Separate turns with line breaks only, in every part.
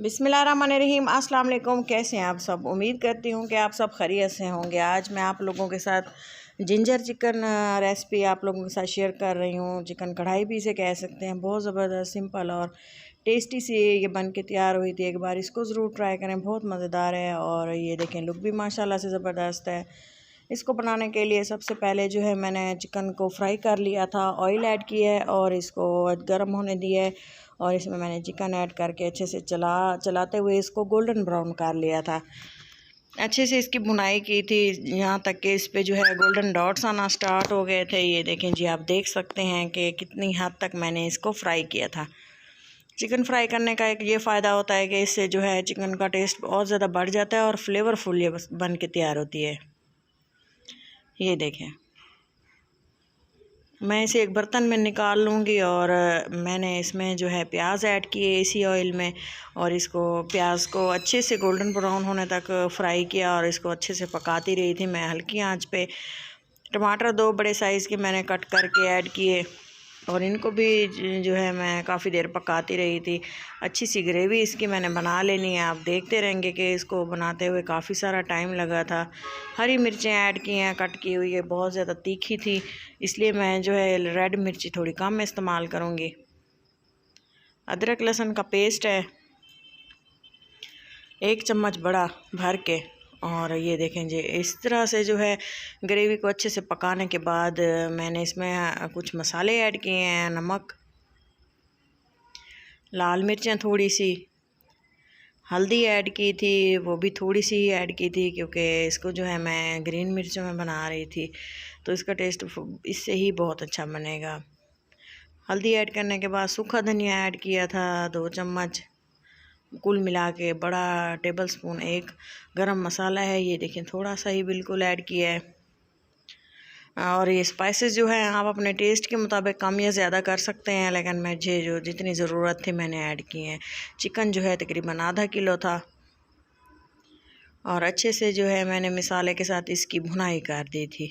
बिस्मिल्लाहिर्रहमानिर्रहीम। अस्सलाम वालेकुम। कैसे हैं आप सब? उम्मीद करती हूँ कि आप सब खैरियत से होंगे। आज मैं आप लोगों के साथ जिंजर चिकन रेसिपी आप लोगों के साथ शेयर कर रही हूँ। चिकन कढ़ाई भी इसे कह सकते हैं। बहुत ज़बरदस्त, सिंपल और टेस्टी सी ये बन के तैयार हुई थी। एक बार इसको ज़रूर ट्राई करें, बहुत मज़ेदार है। और ये देखें, लुक भी माशाल्लाह से ज़बरदस्त है। इसको बनाने के लिए सबसे पहले जो है मैंने चिकन को फ्राई कर लिया था, ऑयल ऐड किया है और इसको गर्म होने दिया है। और इसमें मैंने चिकन ऐड करके अच्छे से चलाते हुए इसको गोल्डन ब्राउन कर लिया था। अच्छे से इसकी भुनाई की थी, यहाँ तक कि इस पे जो है गोल्डन डॉट्स आना स्टार्ट हो गए थे। ये देखें जी, आप देख सकते हैं कि कितनी हद तक मैंने इसको फ्राई किया था। चिकन फ्राई करने का एक ये फ़ायदा होता है कि इससे जो है चिकन का टेस्ट बहुत ज़्यादा बढ़ जाता है और फ्लेवरफुल ये बन के तैयार होती है। ये देखें, मैं इसे एक बर्तन में निकाल लूँगी और मैंने इसमें जो है प्याज ऐड किए इसी ऑयल में। और इसको प्याज को अच्छे से गोल्डन ब्राउन होने तक फ्राई किया और इसको अच्छे से पकाती रही थी मैं हल्की आंच पे। टमाटर 2 बड़े साइज़ के मैंने कट करके ऐड किए और इनको भी जो है मैं काफ़ी देर पकाती रही थी। अच्छी सी ग्रेवी इसकी मैंने बना लेनी है। आप देखते रहेंगे कि इसको बनाते हुए काफ़ी सारा टाइम लगा था। हरी मिर्चें ऐड की हैं कट की हुई है, बहुत ज़्यादा तीखी थी इसलिए मैं जो है रेड मिर्ची थोड़ी कम इस्तेमाल करूँगी। अदरक लहसुन का पेस्ट है 1 चम्मच बड़ा भर के। और ये देखें जी, इस तरह से जो है ग्रेवी को अच्छे से पकाने के बाद मैंने इसमें कुछ मसाले ऐड किए हैं। नमक, लाल मिर्चें थोड़ी सी, हल्दी ऐड की थी, वो भी थोड़ी सी ही ऐड की थी क्योंकि इसको जो है मैं ग्रीन मिर्चों में बना रही थी तो इसका टेस्ट इससे ही बहुत अच्छा बनेगा। हल्दी ऐड करने के बाद सूखा धनिया ऐड किया था 2 चम्मच। कुल मिला के बड़ा टेबल स्पून 1 गरम मसाला है, ये देखें थोड़ा सा ही बिल्कुल ऐड किया है। और ये स्पाइसेस जो है आप अपने टेस्ट के मुताबिक कम या ज़्यादा कर सकते हैं, लेकिन मुझे जो जितनी ज़रूरत थी मैंने ऐड किए हैं। चिकन जो है तकरीबन आधा किलो था और अच्छे से जो है मैंने मसाले के साथ इसकी भुनाई कर दी थी।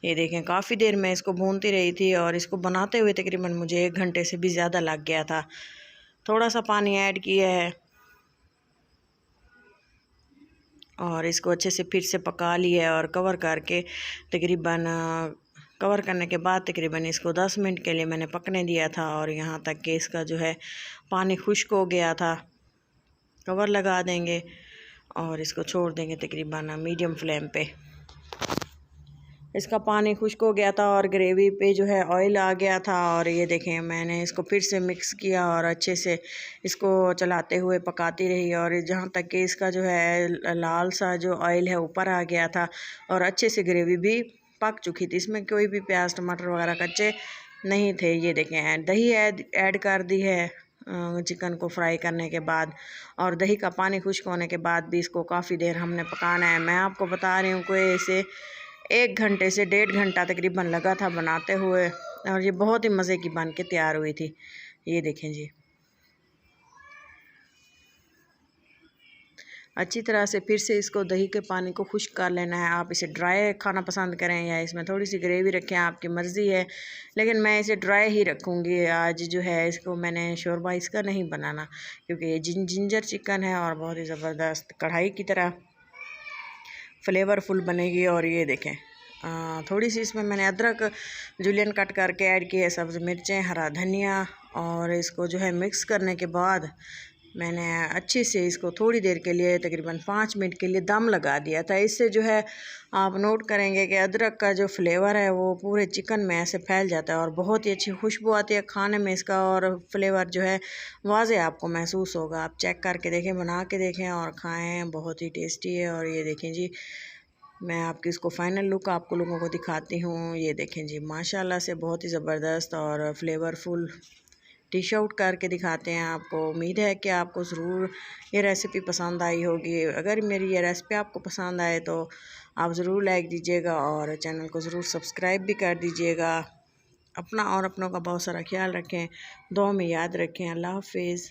ये देखें, काफ़ी देर मैं इसको भूनती रही थी और इसको बनाते हुए तकरीबन मुझे 1 घंटे से भी ज़्यादा लग गया था। थोड़ा सा पानी ऐड किया है और इसको अच्छे से फिर से पका लिया है और कवर करके तकरीबन कवर करने के बाद तकरीबन इसको 10 मिनट के लिए मैंने पकने दिया था। और यहाँ तक कि इसका जो है पानी खुश्क हो गया था। कवर लगा देंगे और इसको छोड़ देंगे तकरीबन मीडियम फ्लेम पे। इसका पानी खुश्क हो गया था और ग्रेवी पे जो है ऑयल आ गया था। और ये देखें, मैंने इसको फिर से मिक्स किया और अच्छे से इसको चलाते हुए पकाती रही और जहाँ तक कि इसका जो है लाल सा जो ऑयल है ऊपर आ गया था और अच्छे से ग्रेवी भी पक चुकी थी। इसमें कोई भी प्याज टमाटर वगैरह कच्चे नहीं थे। ये देखें, दही ऐड कर दी है चिकन को फ्राई करने के बाद। और दही का पानी खुश्क होने के बाद भी इसको काफ़ी देर हमने पकाना है। मैं आपको बता रही हूँ कि इसे 1 घंटे से 1.5 घंटा तकरीबन लगा था बनाते हुए और ये बहुत ही मज़े की बन के तैयार हुई थी। ये देखें जी, अच्छी तरह से फिर से इसको दही के पानी को खुश्क कर लेना है। आप इसे ड्राई खाना पसंद करें या इसमें थोड़ी सी ग्रेवी रखें, आपकी मर्ज़ी है, लेकिन मैं इसे ड्राई ही रखूँगी। आज जो है इसको मैंने शोरबा इसका नहीं बनाना क्योंकि ये जिंजर चिकन है और बहुत ही ज़बरदस्त कढ़ाई की तरह फ्लेवरफुल बनेगी। और ये देखें, थोड़ी सी इसमें मैंने अदरक जुलियन कट करके ऐड की है, सब्ज़ मिर्चें, हरा धनिया। और इसको जो है मिक्स करने के बाद मैंने अच्छे से इसको थोड़ी देर के लिए तकरीबन 5 मिनट के लिए दम लगा दिया था। इससे जो है आप नोट करेंगे कि अदरक का जो फ्लेवर है वो पूरे चिकन में ऐसे फैल जाता है और बहुत ही अच्छी खुशबू आती है खाने में इसका। और फ्लेवर जो है वाज़े आपको महसूस होगा। आप चेक करके देखें, बना के देखें और खाएं, बहुत ही टेस्टी है। और ये देखें जी, मैं आपकी इसको फ़ाइनल लुक आपको लोगों को दिखाती हूँ। ये देखें जी, माशाल्लाह से बहुत ही ज़बरदस्त और फ्लेवरफुल डिश आउट करके दिखाते हैं आपको। उम्मीद है कि आपको ज़रूर ये रेसिपी पसंद आई होगी। अगर मेरी ये रेसिपी आपको पसंद आए तो आप ज़रूर लाइक दीजिएगा और चैनल को ज़रूर सब्सक्राइब भी कर दीजिएगा। अपना और अपनों का बहुत सारा ख्याल रखें, दुआ में याद रखें। अल्लाह हाफिज़।